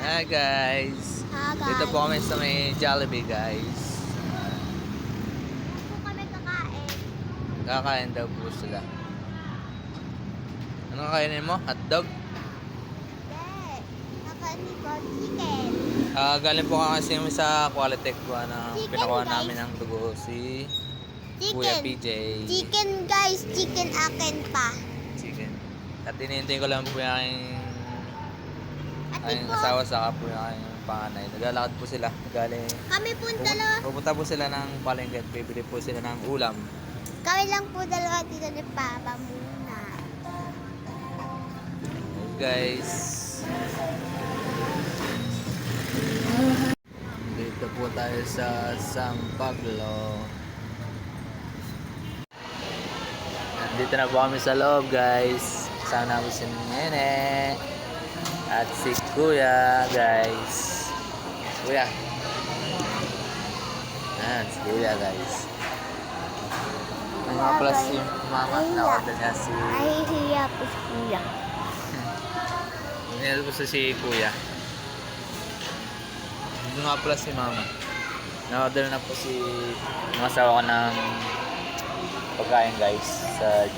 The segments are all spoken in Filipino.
Hi guys! Hi guys. Dito po kami sa may Jollibee guys. Saan po kami kakain? Kakain daw po sila. Ano kakainin mo? Hotdog? Hindi. Kakainin ko chicken. Galing po kasi kami sa Qualitech po na Chicken, pinakuha guys. namin ng dugo si Kuya PJ. Chicken guys. Chicken akin pa. Chicken. At hinihintay ko lang po yung Ate aking po. asawa saka po yung aking panganay. Naglalakad po sila. Galing. Kami po dalawa. Pupunta po sila ng palengke at bibili po sila ng ulam. Kami lang po dalawa dito ni Papa muna. Guys. Dito po tayo sa San Pablo. Dito na po kami sa loob guys. Kasama namin si Nene. At si Kuya guys. Kuya. Ayan, si Kuya guys. May mga pala si Mama na order niya si... Nahihiya po si Kuya. Nilalo ko si Kuya. Dito nga pala si Mama. Na-order na po si mga asawa ko ng pagkain guys sa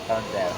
counter.